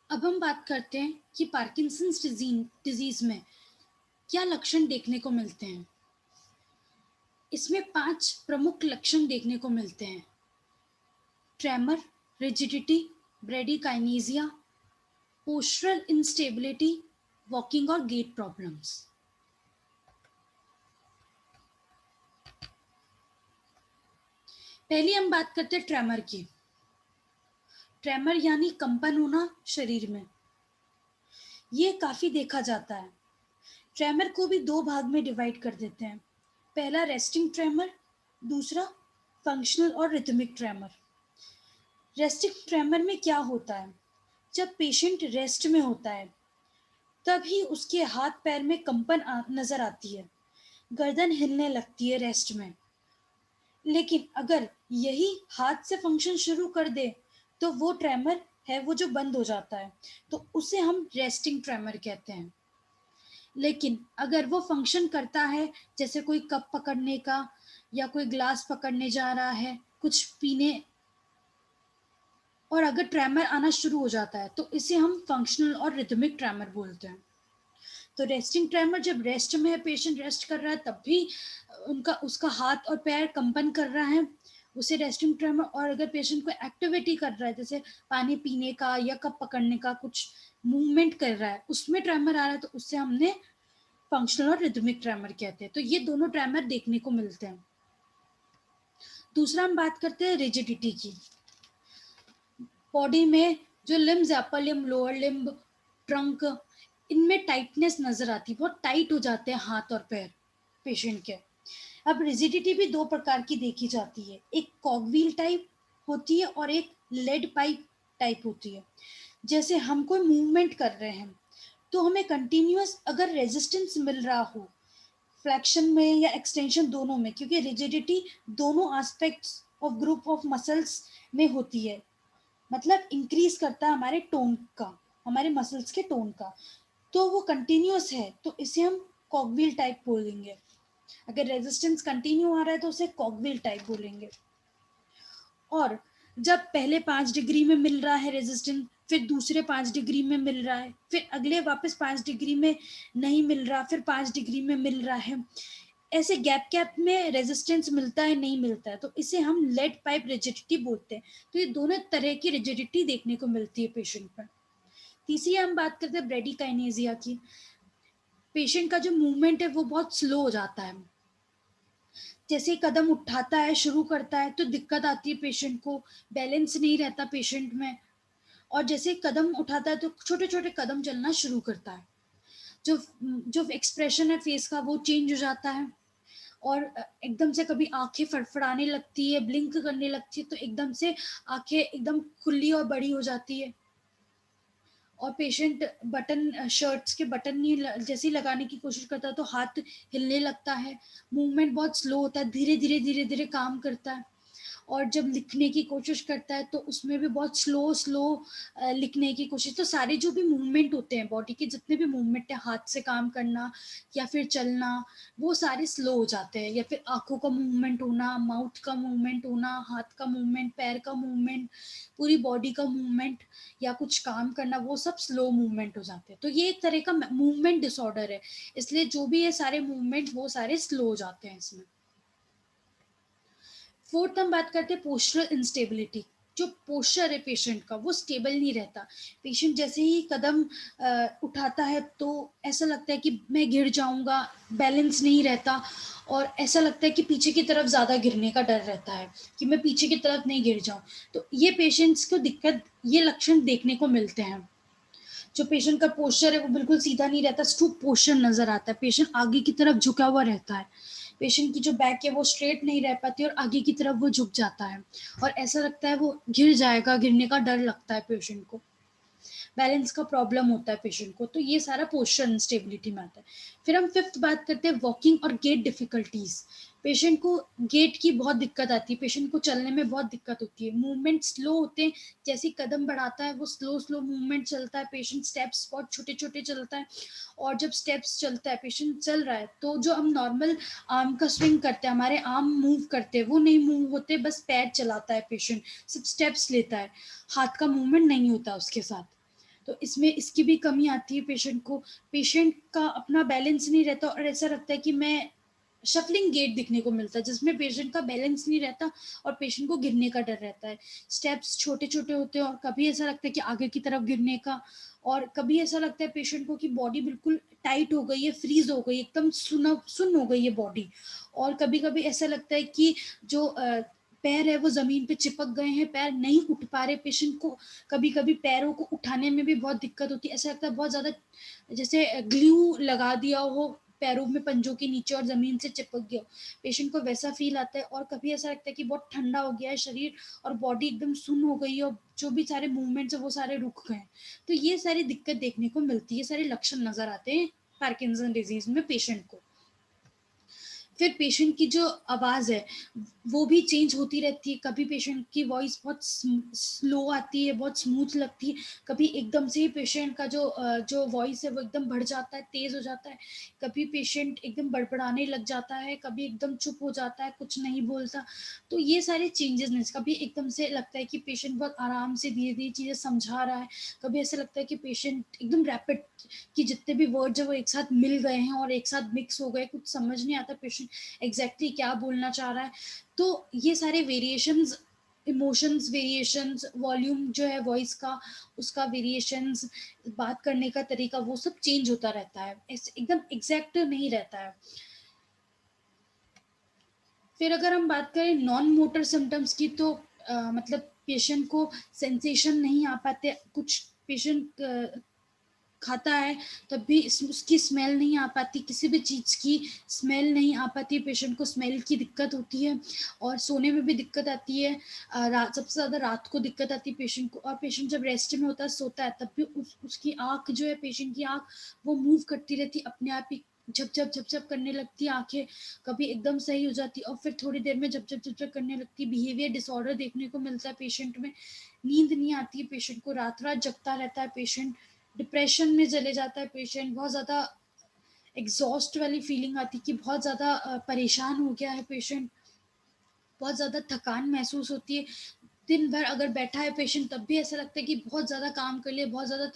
अब हम बात करते हैं कि पार्किंसंस डिजीज में क्या लक्षण देखने को मिलते हैं। इसमें 5 प्रमुख लक्षण देखने को मिलते हैं: tremor, rigidity, bradykinesia, postural instability, walking और गेट प्रॉब्लम्स। पहले हम बात करते हैं ट्रेमर की। ट्रेमर यानी कंपन होना शरीर में, ये काफी देखा जाता है। ट्रेमर को भी 2 भाग में डिवाइड कर देते हैं। पहला रेस्टिंग ट्रेमर, दूसरा फंक्शनल और रिथमिक ट्रेमर। रेस्टिंग ट्रेमर में क्या होता है? जब पेशेंट रेस्ट में होता है तभी उसके हाथ पैर में कंपन नजर आती है, गर्दन हिलने लगती है रेस्ट में। लेकिन अगर यही हाथ से फंक्शन शुरू कर दे तो वो ट्रेमर है वो जो बंद हो जाता है, तो उसे हम रेस्टिंग ट्रेमर कहते हैं। लेकिन अगर वो फंक्शन करता है, जैसे कोई कप पकड़ने का या कोई ग्लास पकड़ने जा रहा है कुछ पीने, और अगर ट्रेमर आना शुरू हो जाता है तो इसे हम फंक्शनल और रिथमिक ट्रेमर बोलते हैं। तो रेस्टिंग ट्रेमर जब रेस्ट में है, पेशेंट रेस्ट कर रहा है, तब भी उनका उसका हाथ और पैर कंपन कर रहा है, उसे रेस्टिंग ट्रेमर। और अगर पेशेंट कोई एक्टिविटी कर रहा है, जैसे पानी पीने का या कप पकड़ने का कुछ मूवमेंट कर रहा है, उसमें ट्रेमर आ रहा है, तो उससे हमने फंक्शनल और रिथमिक ट्रेमर कहते हैं। तो ये दोनों ट्रेमर देखने को मिलते हैं। दूसरा हम बात करते हैं रिजिडिटी की। बॉडी में जो लिम्स है, upper limb, lower limb, trunk, इनमें टाइटनेस नजर आती है, बहुत टाइट हो जाते हैं हाथ और पैर पेशेंट के। अब रिजिडिटी भी 2 प्रकार की देखी जाती है, एक कॉगव्हील टाइप होती है और एक लेड पाइप टाइप होती है। जैसे हम कोई मूवमेंट कर रहे हैं तो हमें कंटिन्यूअस अगर रेजिस्टेंस मिल रहा हो, फ्लेक्शन में या एक्सटेंशन दोनों में, क्योंकि रिजिडिटी दोनों aspects of group of muscles में होती है, मतलब इंक्रीज करता है हमारे टोन का, हमारे मसल्स के टोन का। तो वो कंटिन्यूअस है तो इसे हम कॉगव्हील टाइप बोलेंगे। अगर रेजिस्टेंस कंटिन्यू आ रहा है तो उसे कॉगव्हील टाइप बोलेंगे। और जब पहले 5 डिग्री में मिल रहा है रेजिस्टेंस, फिर दूसरे 5 डिग्री में मिल रहा है, फिर अगले वापस 5 डिग्री में नहीं मिल रहा, फिर 5 डिग्री में मिल रहा है, ऐसे गैप गैप में रेजिस्टेंस मिलता है नहीं मिलता है, तो इसे हम लेड पाइप रिजिडिटी बोलते हैं। तो ये दोनों तरह की रिजिडिटी देखने को मिलती है पेशेंट में। तीसरी हम बात करते हैं ब्रेडिकाइनेसिया की। पेशेंट का जो मूवमेंट है वो बहुत स्लो हो जाता है। जैसे कदम उठाता है, शुरू करता है, तो दिक्कत आती है पेशेंट को, बैलेंस नहीं रहता पेशेंट में। और जैसे कदम उठाता है तो छोटे छोटे कदम चलना शुरू करता है। जो जो एक्सप्रेशन है फेस का वो चेंज हो जाता है। और एकदम से कभी आंखें फड़फड़ाने लगती है, ब्लिंक करने लगती है, तो एकदम से आंखें एकदम खुली और बड़ी हो जाती है। और पेशेंट बटन, शर्ट्स के बटन नहीं जैसे ही लगाने की कोशिश करता है तो हाथ हिलने लगता है, मूवमेंट बहुत स्लो होता है, धीरे धीरे धीरे धीरे काम करता है। और जब लिखने की कोशिश करता है तो उसमें भी बहुत स्लो स्लो लिखने की कोशिश। तो सारे जो भी मूवमेंट होते हैं बॉडी के, जितने भी मूवमेंट है, हाथ से काम करना या फिर चलना, वो सारे स्लो हो जाते हैं। या फिर आंखों का मूवमेंट होना, माउथ का मूवमेंट होना, हाथ का मूवमेंट, पैर का मूवमेंट, पूरी बॉडी का मूवमेंट या कुछ काम करना, वो सब स्लो मूवमेंट हो जाते हैं। तो ये एक तरह का मूवमेंट डिसऑर्डर है, इसलिए जो भी है सारे मूवमेंट वो सारे स्लो हो जाते हैं इसमें। फोर्थ हम बात करते हैं पोस्चरल इंस्टेबिलिटी। जो पोस्चर है पेशेंट का वो स्टेबल नहीं रहता। पेशेंट जैसे ही कदम उठाता है तो ऐसा लगता है कि मैं गिर जाऊंगा, बैलेंस नहीं रहता, और ऐसा लगता है कि पीछे की तरफ ज़्यादा गिरने का डर रहता है, कि मैं पीछे की तरफ नहीं गिर जाऊं। तो ये पेशेंट्स को दिक्कत, ये लक्षण देखने को मिलते हैं। जो पेशेंट का पोस्चर है वो बिल्कुल सीधा नहीं रहता, स्टूप पोस्चर नजर आता है, पेशेंट आगे की तरफ झुका हुआ रहता है, पेशेंट की जो बैक है वो स्ट्रेट नहीं रह पाती और आगे की तरफ वो झुक जाता है, और ऐसा लगता है वो गिर जाएगा, गिरने का डर लगता है पेशेंट को, बैलेंस का प्रॉब्लम होता है पेशेंट को। तो ये सारा पोस्चर इंस्टेबिलिटी में आता है। फिर हम फिफ्थ बात करते हैं वॉकिंग और गेट डिफिकल्टीज। पेशेंट को गेट की बहुत दिक्कत आती है, पेशेंट को चलने में बहुत दिक्कत होती है, मूवमेंट स्लो होते हैं, जैसे कदम बढ़ाता है वो स्लो स्लो मूवमेंट चलता है, पेशेंट स्टेप्स बहुत छोटे छोटे चलता है। और जब स्टेप्स चलता है, पेशेंट चल रहा है, तो जो हम नॉर्मल आर्म का स्विंग करते हैं, हमारे आर्म मूव करते हैं, वो नहीं मूव होते, बस पैर चलाता है पेशेंट, सिर्फ स्टेप्स लेता है, हाथ का मूवमेंट नहीं होता उसके साथ। तो इसमें इसकी भी कमी आती है पेशेंट को। पेशेंट का अपना बैलेंस नहीं रहता और ऐसा लगता है कि मैं शफलिंग गेट दिखने को मिलता है, जिसमें पेशेंट का बैलेंस नहीं रहता और पेशेंट को गिरने का डर रहता है। स्टेप्स छोटे-छोटे होते हैं और कभी ऐसा लगता है कि आगे की तरफ गिरने का, और कभी ऐसा लगता है पेशेंट को कि बॉडी बिल्कुल टाइट हो गई है, फ्रीज़ हो गई है, एकदम सुन्न हो गई है बॉडी। और कभी-कभी ऐसा लगता है कि जो पैर है वो ज़मीन पे चिपक गए हैं, पैर नहीं उठ पा रहे पेशेंट को। कभी-कभी पैरों को उठाने में भी बहुत दिक्कत होती है। ऐसा लगता है बहुत ज़्यादा जैसे ग्लू लगा दिया हो पैरों में, पंजों के नीचे, और ज़मीन से चिपक गया हो। पेशेंट को वैसा फ़ील आता है। और कभी ऐसा लगता है कि बहुत ठंडा हो गया है शरीर और बॉडी एकदम सुन्न हो गई है और जो भी सारे मूवमेंट्स हैं वो सारे रुक गए हैं। तो ये सारी दिक्कत देखने को मिलती है, ये सारे लक्षण नज़र आते हैं पार्किंसन डिज़ीज़ में पेशेंट को। फिर पेशेंट की जो आवाज़ है, वो भी चेंज होती रहती है। कभी पेशेंट की वॉइस बहुत स्लो आती है, बहुत स्मूथ लगती है। कभी एकदम से ही पेशेंट का जो वॉइस है वो एकदम बढ़ जाता है, तेज़ हो जाता है। कभी पेशेंट एकदम बड़बड़ाने लग जाता है, कभी एकदम चुप हो जाता है, कुछ नहीं बोलता। तो ये सारे चेंजेज़, कभी एकदम से लगता है कि पेशेंट बहुत आराम से धीरे-धीरे चीज़ें समझा रहा है। कभी ऐसा लगता है कि पेशेंट एकदम रैपिड, कि जितने भी वर्ड्स हैं वो एक साथ मिल गए हैं और एक साथ मिक्स हो गए, कुछ समझ नहीं आता पेशेंट एग्जैक्टली क्या बोलना चाह रहा है। तो ये सारे वेरिएशंस, इमोशंस वेरिएशंस, वॉल्यूम जो है वॉइस का, उसका वेरिएशंस, बात करने का तरीका, वो सब चेंज होता रहता है, एकदम एग्जैक्ट नहीं रहता है। फिर अगर हम बात करें नॉन मोटर सिम्टम्स की, तो मतलब पेशेंट को सेंसेशन नहीं आ पाते। कुछ पेशेंट खाता है तब भी उसकी स्मेल नहीं आ पाती, किसी भी चीज़ की स्मेल नहीं आ पाती, पेशेंट को स्मेल की दिक्कत होती है। और सोने में भी दिक्कत आती है। रात, सबसे ज़्यादा रात को दिक्कत आती है पेशेंट को। और पेशेंट जब रेस्ट में होता है, सोता है, तब भी उसकी आँख जो है, पेशेंट की आँख वो मूव करती रहती है अपने आप ही, झप-झप झप-झप करने लगती है आँखें। कभी एकदम सही हो जाती है और फिर थोड़ी देर में झप-झप झप-झप करने लगती है। बिहेवियर डिसऑर्डर देखने को मिलता है पेशेंट में। नींद नहीं आती है पेशेंट को, रात-रात जगता रहता है पेशेंट। डिप्रेशन में चले जाता है पेशेंट, बहुत ज़्यादा एग्ज़ॉस्ट वाली फीलिंग आती है कि बहुत ज़्यादा परेशान हो गया है पेशेंट, बहुत ज़्यादा थकान महसूस होती है। दिन भर अगर बैठा है पेशेंट, तब भी ऐसा लगता है कि बहुत ज़्यादा काम कर लिया, बहुत ज़्यादा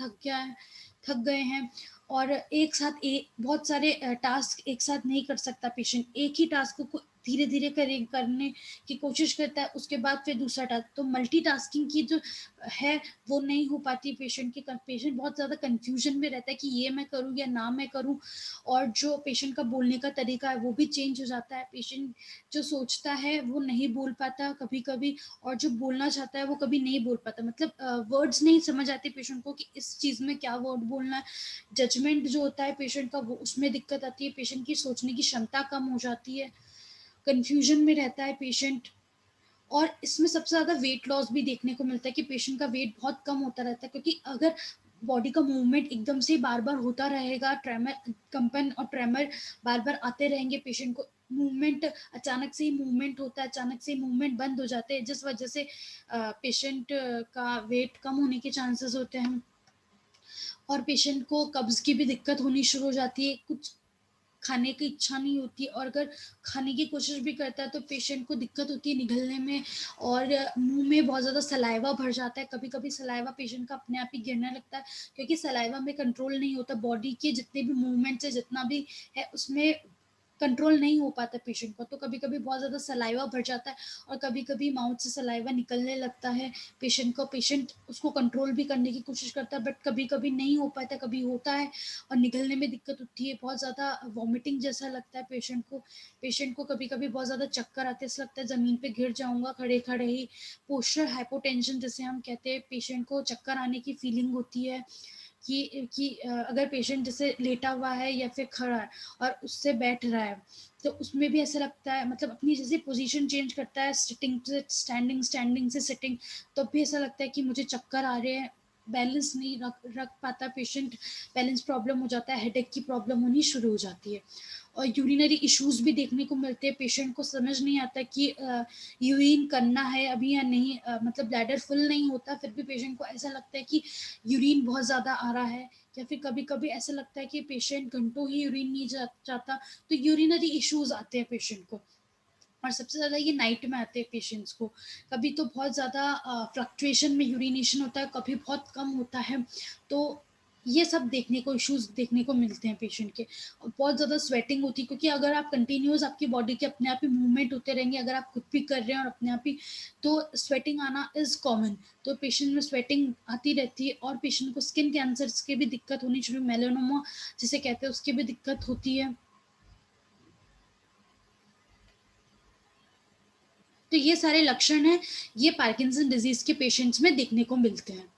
थक गए हैं। और एक साथ बहुत सारे टास्क एक साथ नहीं कर सकता पेशेंट। एक ही टास्क को धीरे-धीरे करने की कोशिश करता है, उसके बाद फिर दूसरा टास्क। तो मल्टीटास्किंग की जो है वो नहीं हो पाती पेशेंट की। पेशेंट बहुत ज़्यादा कन्फ्यूज़न में रहता है कि ये मैं करूँ या ना मैं करूँ। और जो पेशेंट का बोलने का तरीका है वो भी चेंज हो जाता है। पेशेंट जो सोचता है वो नहीं बोल पाता कभी-कभी, और जो बोलना चाहता है वो कभी नहीं बोल पाता। मतलब वर्ड्स नहीं समझ आते पेशेंट को कि इस चीज़ में क्या वर्ड बोलना है। जजमेंट जो होता है पेशेंट का, वो उसमें दिक्कत आती है। पेशेंट की सोचने की क्षमता कम हो जाती है। कन्फ्यूज़न में रहता है पेशेंट। और इसमें सबसे ज़्यादा वेट लॉस भी देखने को मिलता है कि पेशेंट का वेट बहुत कम होता रहता है, क्योंकि अगर बॉडी का मूवमेंट एकदम से बार-बार होता रहेगा, ट्रेमर, कंपन और ट्रेमर बार-बार आते रहेंगे पेशेंट को, मूवमेंट अचानक से ही मूवमेंट होता है, अचानक से ही मूवमेंट बंद हो जाते हैं, जिस वजह से पेशेंट का वेट कम होने के चांसेस होते हैं। और पेशेंट को कब्ज़ की भी दिक्कत होनी शुरू हो जाती है, कुछ खाने की इच्छा नहीं होती, और अगर खाने की कोशिश भी करता है तो पेशेंट को दिक्कत होती है निगलने में, और मुँह में बहुत ज़्यादा सलाइवा भर जाता है। कभी-कभी सलाइवा पेशेंट का अपने आप ही गिरने लगता है, क्योंकि सलाइवा में कंट्रोल नहीं होता, बॉडी के जितने भी मूवमेंट्स हैं, जितना भी है उसमें कंट्रोल नहीं हो पाता पेशेंट को। तो कभी-कभी बहुत ज़्यादा सलाइवा भर जाता है और कभी-कभी माउथ से सलाइवा निकलने लगता है पेशेंट को। पेशेंट उसको कंट्रोल भी करने की कोशिश करता है, बट कभी-कभी नहीं हो पाता, कभी होता है और निगलने में दिक्कत होती है। बहुत ज़्यादा वॉमिटिंग जैसा लगता है पेशेंट को। पेशेंट को कभी-कभी बहुत ज़्यादा चक्कर आते हैं, ऐसा लगता है ज़मीन पे गिर जाऊँगा खड़े-खड़े ही। पोस्चरल हाइपोटेंशन जिसे हम कहते हैं, पेशेंट को चक्कर आने की फीलिंग होती है कि अगर पेशेंट जैसे लेटा हुआ है या फिर खड़ा है और उससे बैठ रहा है, तो उसमें भी ऐसा लगता है, मतलब अपनी जैसे पोज़ीशन चेंज करता है, सिटिंग से स्टैंडिंग, स्टैंडिंग से सिटिंग, तब भी ऐसा लगता है कि मुझे चक्कर आ रहे हैं। बैलेंस नहीं रख रख पाता पेशेंट, बैलेंस प्रॉब्लम हो जाता है, हेडेक की प्रॉब्लम होनी शुरू हो जाती है। और यूरिनरी इश्यूज़ भी देखने को मिलते हैं, पेशेंट को समझ नहीं आता कि यूरिन करना है अभी या नहीं, मतलब ब्लैडर फुल नहीं होता, फिर भी पेशेंट को ऐसा लगता है कि यूरिन बहुत ज़्यादा आ रहा है, या फिर कभी-कभी ऐसा लगता है कि पेशेंट घंटों ही यूरिन नहीं जाता, तो यूरिनरी इश्यूज़ आते हैं पेशेंट को। और सबसे ज़्यादा ये नाइट में आते हैं पेशेंट्स को। कभी तो बहुत ज़्यादा फ्लक्चुएशन में यूरिनेशन होता है, कभी बहुत कम होता है। तो ये सब देखने को इश्यूज़ देखने को मिलते हैं पेशेंट के। और बहुत ज़्यादा स्वेटिंग होती है, क्योंकि अगर आप कंटिन्यूअस आपकी बॉडी के अपने आप ही मूवमेंट होते रहेंगे, अगर आप खुद भी कर रहे हैं और अपने आप ही, तो स्वेटिंग आना इज़ कॉमन। तो पेशेंट में स्वेटिंग आती रहती है, और पेशेंट को स्किन कैंसर्स की भी दिक्कत होनी शुरू, मेलानोमा जिसे कहते हैं उसकी भी दिक्कत होती है। तो ये सारे लक्षण हैं, ये पार्किंसन डिज़ीज़ के पेशेंट्स में देखने को मिलते हैं।